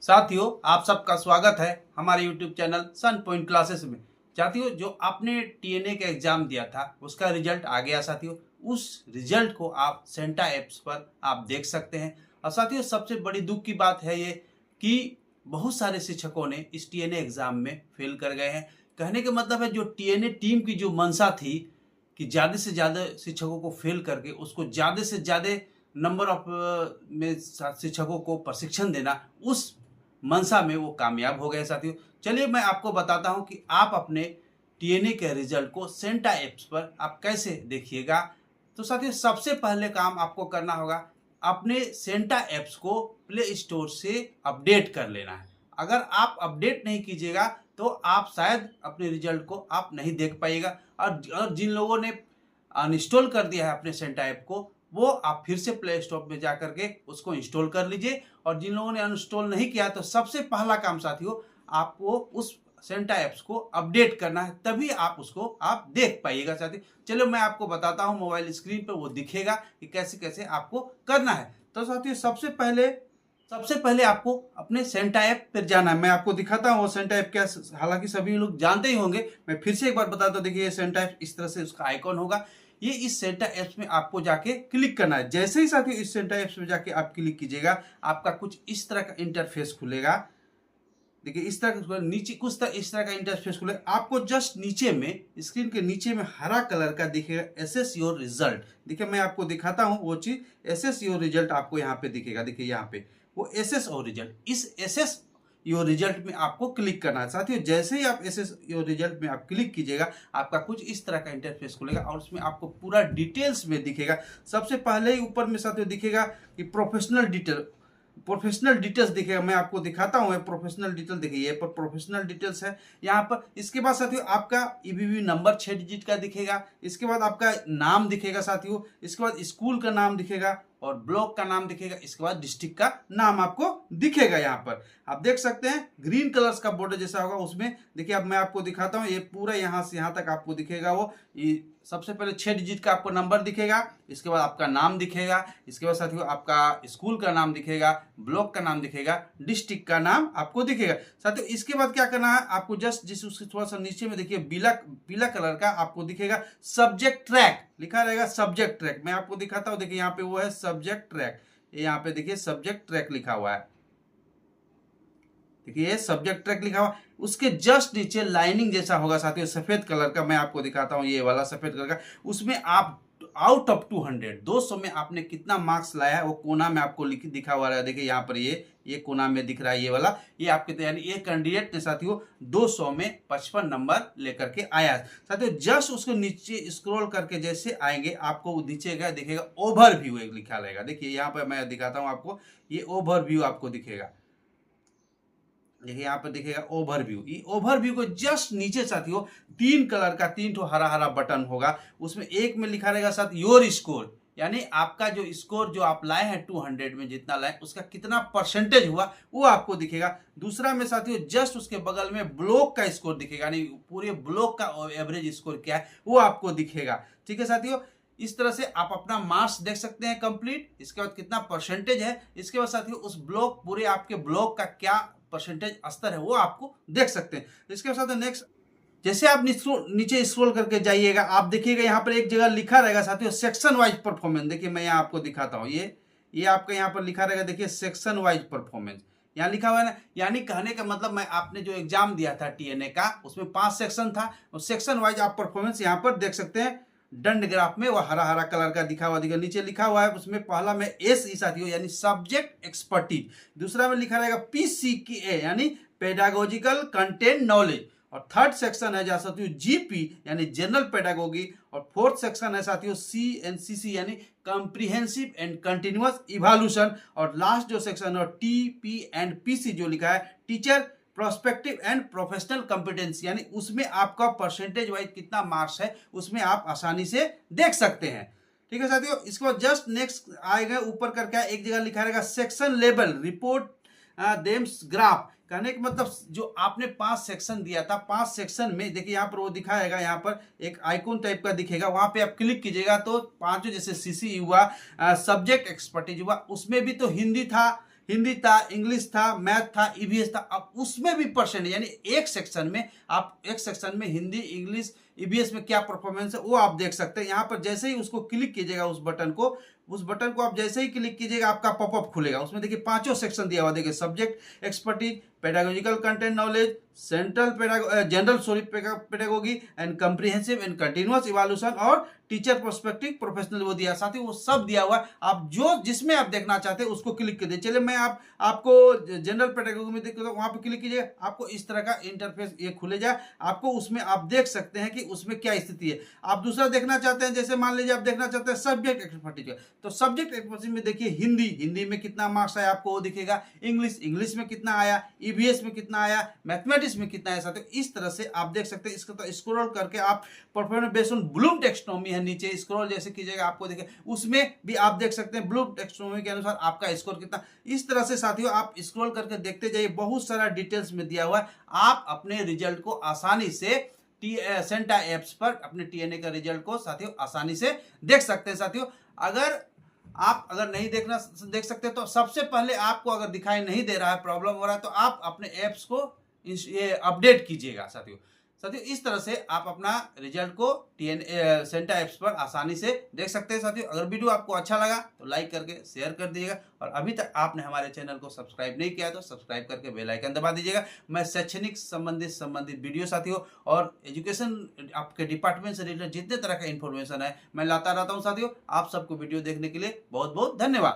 साथियों, आप सबका स्वागत है हमारे यूट्यूब चैनल सन पॉइंट क्लासेस में। साथियों, जो आपने टीएनए का एग्जाम दिया था उसका रिजल्ट आ गया। साथियों, उस रिजल्ट को आप सेंटा ऐप्स पर आप देख सकते हैं। और साथियों, सबसे बड़ी दुख की बात है ये कि बहुत सारे शिक्षकों ने इस टीएनए एग्जाम में फेल कर गए हैं। कहने का मतलब है, जो टीएनए टीम की जो मंशा थी कि ज़्यादा से ज़्यादा शिक्षकों को फेल करके उसको ज़्यादा से ज़्यादा नंबर ऑफ में शिक्षकों को प्रशिक्षण देना, उस मंशा में वो कामयाब हो गए। साथियों, चलिए मैं आपको बताता हूं कि आप अपने टीएनए के रिजल्ट को सेंटा ऐप्स पर आप कैसे देखिएगा। तो साथियों, सबसे पहले काम आपको करना होगा, अपने सेंटा ऐप्स को प्ले स्टोर से अपडेट कर लेना है। अगर आप अपडेट नहीं कीजिएगा तो आप शायद अपने रिजल्ट को आप नहीं देख पाइएगा। और जिन लोगों ने अनइंस्टॉल कर दिया है अपने सेंटा ऐप को, वो आप फिर से प्ले स्टोर में जा करके उसको इंस्टॉल कर लीजिए। और जिन लोगों ने अनइंस्टॉल नहीं किया, तो सबसे पहला काम साथियों, आपको उस सेंटा ऐप्स को अपडेट करना है, तभी आप उसको आप देख पाइएगा। साथियों, चलो मैं आपको बताता हूं, मोबाइल स्क्रीन पर वो दिखेगा कि कैसे कैसे आपको करना है। तो साथियों, सबसे पहले आपको अपने सेंटा ऐप पर जाना है। मैं आपको दिखाता हूँ वो सेंटा ऐप क्या, हालांकि सभी लोग जानते ही होंगे, मैं फिर से एक बार बताता हूँ। देखिए, ये सेंटा ऐप इस तरह से उसका आइकॉन होगा। ये इस सेंटा ऐप्स में आपको जाके क्लिक करना है। जैसे ही साथियों इस सेंटा ऐप्स में जाके आप क्लिक कीजिएगा, आपका कुछ इस तरह का इंटरफेस खुलेगा। देखिए, इस तरह का नीचे कुछ इस तरह का इंटरफेस खुलेगा। आपको जस्ट नीचे में, स्क्रीन के नीचे में हरा कलर का दिखेगा एसेस योर रिजल्ट। देखिए, मैं आपको दिखाता हूँ वो चीज। एसेस योर रिजल्ट आपको यहाँ पे दिखेगा। देखिए, यहाँ पे वो एसेस और रिजल्ट, इस एसेस योर रिजल्ट में आपको क्लिक करना है। साथियों, जैसे ही आप एसेस योर रिजल्ट में आप क्लिक कीजिएगा, आपका कुछ इस तरह का इंटरफेस खुलेगा और उसमें आपको पूरा डिटेल्स में दिखेगा। सबसे पहले ही ऊपर में साथियों दिखेगा कि प्रोफेशनल डिटेल्स दिखेगा। मैं आपको दिखाता हूँ प्रोफेशनल डिटेल। देखिए, ये पर प्रोफेशनल डिटेल्स है यहाँ पर। इसके बाद साथियों आपका ईबीवी नंबर 6 डिजिट का दिखेगा। इसके बाद आपका नाम दिखेगा साथियों। इसके बाद स्कूल का नाम दिखेगा और ब्लॉक का नाम दिखेगा। इसके बाद डिस्ट्रिक्ट का नाम आपको दिखेगा। यहाँ पर आप देख सकते हैं ग्रीन कलर्स का बॉर्डर जैसा होगा उसमें। देखिए, अब मैं आपको दिखाता हूँ, ये पूरा यहाँ से यहाँ तक आपको दिखेगा। वो सबसे पहले 6 डिजिट का आपको नंबर दिखेगा। इसके बाद आपका नाम दिखेगा। इसके बाद साथियों आपका स्कूल का नाम दिखेगा, ब्लॉक का नाम दिखेगा, डिस्ट्रिक्ट का नाम आपको दिखेगा। साथियों, इसके बाद क्या करना है, आपको जस्ट उसके थोड़ा सा नीचे में देखिए पीला कलर का आपको दिखेगा सब्जेक्ट ट्रैक लिखा रहेगा। सब्जेक्ट ट्रैक मैं आपको दिखाता हूँ। देखिए, यहाँ पे वो है सब्जेक्ट ट्रैक। यहाँ पे देखिए सब्जेक्ट ट्रैक लिखा हुआ है। देखिए, ये सब्जेक्ट ट्रैक लिखा हुआ। उसके जस्ट नीचे लाइनिंग जैसा होगा साथियों, सफेद कलर का। मैं आपको दिखाता हूँ, ये वाला सफेद कलर का। उसमें आप आउट ऑफ 200 में आपने कितना मार्क्स लाया है वो कोना में आपको दिखा हुआ है। देखिए, यहाँ पर ये कोना में दिख रहा है, ये वाला। ये आपके यानी ये कैंडिडेट ने साथियों 200 में 55 नंबर लेकर के आया। साथियों, जस्ट उसको नीचे स्क्रॉल करके जैसे आएंगे, आपको नीचे का दिखेगा ओवरव्यू एक लिखा रहेगा। देखिए, यहाँ पर मैं दिखाता हूँ आपको, ये ओवरव्यू आपको दिखेगा। देखिए, यहाँ पर दिखेगा ओवरव्यू। ये ओवरव्यू को जस्ट नीचे साथियों 3 कलर का 3 हरा हरा बटन होगा। उसमें एक में लिखा रहेगा साथ योर स्कोर, यानी आपका जो स्कोर जो आप लाए हैं 200 में जितना लाए उसका कितना परसेंटेज हुआ वो आपको दिखेगा। दूसरा में साथियों जस्ट उसके बगल में ब्लॉक का स्कोर दिखेगा, यानी पूरे ब्लॉक का एवरेज स्कोर क्या है वो आपको दिखेगा। ठीक है साथियों, इस तरह से आप अपना मार्क्स देख सकते हैं कंप्लीट। इसके बाद कितना परसेंटेज है, इसके बाद साथियों उस ब्लॉक पूरे आपके ब्लॉक का क्या परसेंटेज स्तर है वो आपको देख सकते हैं। इसके साथ नेक्स्ट, जैसे आप नीचे स्क्रॉल करके जाइएगा, आप देखिएगा यहाँ पर एक जगह लिखा रहेगा साथियों सेक्शन वाइज परफॉर्मेंस। देखिए, मैं यहाँ आपको दिखाता हूँ, ये आपका यहाँ पर लिखा रहेगा। देखिए, सेक्शन वाइज परफॉर्मेंस यहाँ लिखा हुआ है ना। यानी कहने का मतलब, मैं आपने जो एग्जाम दिया था टीएनए का, उसमें 5 सेक्शन था और सेक्शन वाइज आप परफॉर्मेंस यहाँ पर देख सकते हैं। दंड ग्राफ में वो हरा हरा कलर का दिखा हुआ दिखा, नीचे लिखा हुआ है उसमें पहला में एस साथियों यानी सब्जेक्ट एक्सपर्टीज, दूसरा में लिखा रहेगा पीसीके यानी पेडागोजिकल कंटेंट नॉलेज, और थर्ड सेक्शन है जहाँ साथियों जीपी यानी जनरल पेडागोगी, और फोर्थ सेक्शन है साथियों सीएनसीसी यानी कॉम्प्रिहेंसिव एंड कंटिन्यूअस इवैल्यूएशन, और लास्ट जो सेक्शन है टीपी एंड पीसी जो लिखा है teacher prospective and professional competency, यानी उसमें आपका परसेंटेज वाइज कितना मार्क्स है उसमें आप आसानी से देख सकते हैं। ठीक है साथियों, इसके बाद जस्ट नेक्स्ट आएगा ऊपर करके एक जगह लिखा रहेगा सेक्शन लेवल रिपोर्ट देम्स ग्राफ। कहने का मतलब, जो आपने 5 सेक्शन दिया था, 5 सेक्शन में देखिए यहाँ पर वो दिखाएगा, यहाँ पर एक आइकॉन टाइप का दिखेगा, वहां पे आप क्लिक कीजिएगा तो 5 जैसे सीसी हुआ, सब्जेक्ट एक्सपर्टीज हुआ, उसमें भी तो हिंदी था, हिंदी था, इंग्लिश था, मैथ था, ईवीएस था। अब उसमें भी परसेंट यानी एक सेक्शन में हिंदी, इंग्लिश, ईवीएस में क्या परफॉर्मेंस है वो आप देख सकते हैं। यहाँ पर जैसे ही उसको क्लिक कीजिएगा, उस बटन को आप जैसे ही क्लिक कीजिएगा आपका पॉपअप खुलेगा। उसमें देखिए 5 सेक्शन दिया हुआ, देखिए subject expertise, pedagogical content knowledge, general pedagogy and comprehensive and continuous evaluation और टीचर पर्सपेक्टिव प्रोफेशनल वो दिया, साथ ही वो सब दिया हुआ है। आप जिसमें आप देखना चाहते हैं उसको क्लिक कर दीजिए। चलिए मैं आपको जनरल पेडागोगी में देखते हो, वहां पे क्लिक कीजिएगा, आपको इस तरह का इंटरफेस ये खुलेगा। आपको उसमें आप देख सकते हैं कि उसमें क्या स्थिति है। आप दूसरा देखना चाहते हैं, जैसे मान लीजिए आप देखना चाहते हैं सब्जेक्ट एक्सपर्टीज, तो सब्जेक्ट एक्सपर्टीज में देखिए हिंदी में कितना मार्क्स आया आपको वो दिखेगा, इंग्लिश में कितना आया, ईवीएस में कितना आया, मैथमेटिक्स में कितना आया। साथियों इस तरह से आप देख सकते हैं। इसको तो स्क्रॉल करके आप performance based on Bloom taxonomy है, नीचे स्क्रॉल जैसे कीजिएगा आपको देखिए उसमें भी आप देख सकते हैं ब्लूम टेक्सोनोमी के अनुसार आपका स्कोर कितना। इस तरह से साथियों आप स्क्रॉल करके देखते जाइए, बहुत सारा डिटेल्स में दिया हुआ है। आप अपने रिजल्ट को आसानी से सेंटा एप्स पर अपने टीएनए का रिजल्ट को साथियों आसानी से देख सकते हैं। साथियों अगर नहीं देख सकते तो सबसे पहले आपको अगर दिखाई नहीं दे रहा है, प्रॉब्लम हो रहा है, तो आप अपने एप्स को ये अपडेट कीजिएगा। साथियों इस तरह से आप अपना रिजल्ट को सेंटा एप्स पर आसानी से देख सकते हैं। साथियों अगर वीडियो आपको अच्छा लगा तो लाइक करके शेयर कर दीजिएगा, और अभी तक आपने हमारे चैनल को सब्सक्राइब नहीं किया तो सब्सक्राइब करके बेल आइकन दबा दीजिएगा। मैं शैक्षणिक संबंधित वीडियो साथियों और एजुकेशन आपके डिपार्टमेंट से रिलेटेड जितने तरह का इन्फॉर्मेशन है मैं लाता रहता हूँ। साथियों आप सबको वीडियो देखने के लिए बहुत बहुत धन्यवाद।